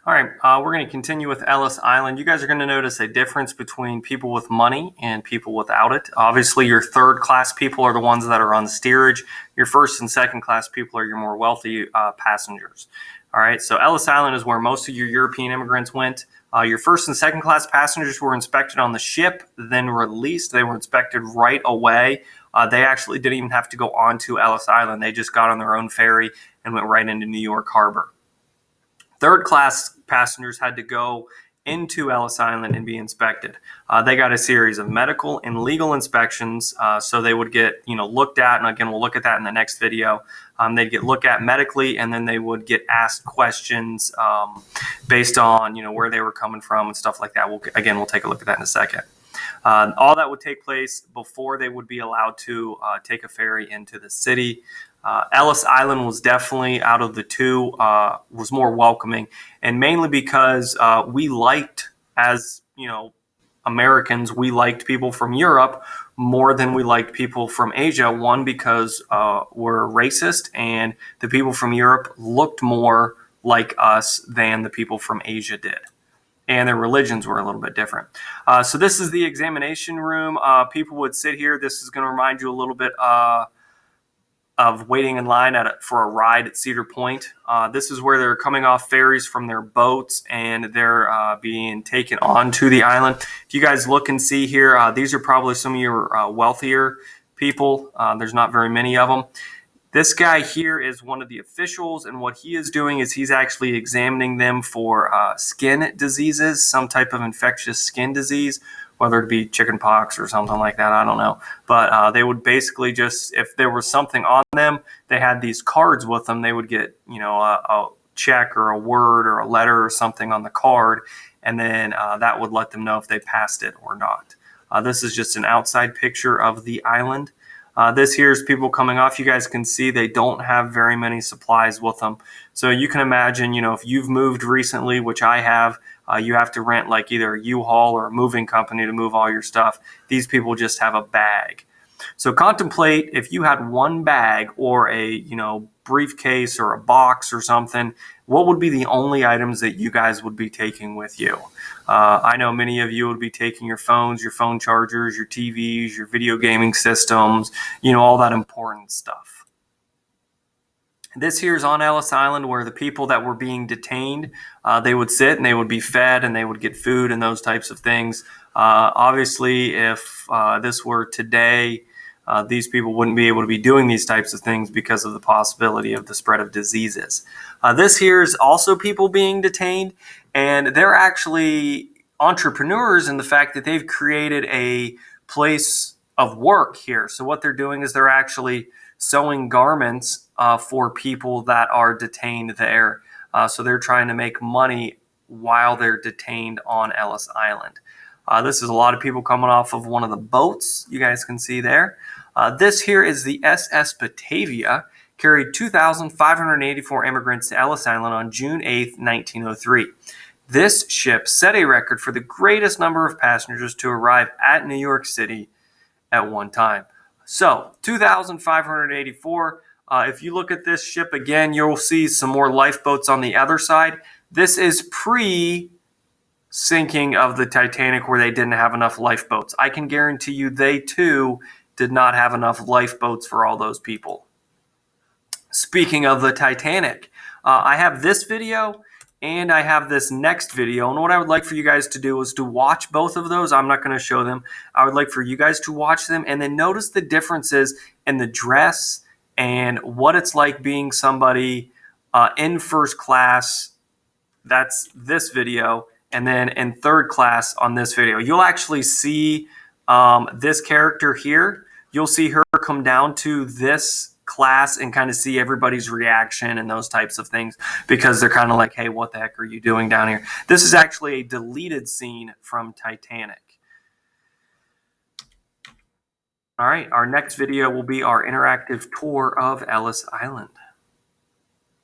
All right, we're going to continue with Ellis Island. You guys are going to notice a difference between people with money and people without it. Obviously, your third class people are the ones that are on the steerage. Your first and second class people are your more wealthy passengers. All right, so Ellis Island is where most of your European immigrants went. Your first and second class passengers were inspected on the ship, then released. They were inspected right away. They actually didn't even have to go onto Ellis Island. They just got on their own ferry and went right into New York Harbor. Third class passengers had to go into Ellis Island and be inspected. They got a series of medical and legal inspections, so they would get looked at, and again we'll look at that in the next video. They'd get looked at medically, and then they would get asked questions based on where they were coming from and stuff like that. We'll take a look at that in a second. All that would take place before they would be allowed to take a ferry into the city. Ellis Island was definitely, out of the two, was more welcoming, and mainly because we liked, as Americans, we liked people from Europe more than we liked people from Asia. One, because we're racist, and the people from Europe looked more like us than the people from Asia did, and their religions were a little bit different. So this is the examination room. People would sit here. This is going to remind you a little bit of waiting in line for a ride at Cedar Point. This is where they're coming off ferries from their boats, and they're being taken onto the island. If you guys look and see here, these are probably some of your wealthier people. There's not very many of them. This guy here is one of the officials, and what he is doing is he's actually examining them for skin diseases, some type of infectious skin disease, whether it be chicken pox or something like that, I don't know. But they would basically just, if there was something on them, they had these cards with them. They would get, a check or a word or a letter or something on the card, and then that would let them know if they passed it or not. This is just an outside picture of the island. This here is people coming off. You guys can see they don't have very many supplies with them. So you can imagine, if you've moved recently, which I have, you have to rent like either a U-Haul or a moving company to move all your stuff. These people just have a bag. So contemplate if you had one bag or a briefcase or a box or something, what would be the only items that you guys would be taking with you? I know many of you would be taking your phones, your phone chargers, your TVs, your video gaming systems, all that important stuff. This here is on Ellis Island, where the people that were being detained, they would sit and they would be fed and they would get food and those types of things. Obviously, if this were today, these people wouldn't be able to be doing these types of things because of the possibility of the spread of diseases. This here is also people being detained, and they're actually entrepreneurs in the fact that they've created a place of work here. So what they're doing is they're actually sewing garments for people that are detained there. So they're trying to make money while they're detained on Ellis Island. This is a lot of people coming off of one of the boats you guys can see there. This here is the SS Batavia, carried 2,584 immigrants to Ellis Island on June 8, 1903. This ship set a record for the greatest number of passengers to arrive at New York City at one time. So 2,584. If you look at this ship again, you'll see some more lifeboats on the other side. This is pre-sinking of the Titanic, where they didn't have enough lifeboats. I can guarantee you they too did not have enough lifeboats for all those people. Speaking of the Titanic, I have this video and I have this next video, and what I would like for you guys to do is to watch both of those. I'm not going to show them. I would like for you guys to watch them and then notice the differences in the dress and what it's like being somebody in first class. That's this video. And then in third class on this video, you'll actually see this character here. You'll see her come down to this class and kind of see everybody's reaction and those types of things, because they're kind of like, hey, what the heck are you doing down here? This is actually a deleted scene from Titanic. All right, our next video will be our interactive tour of Ellis Island.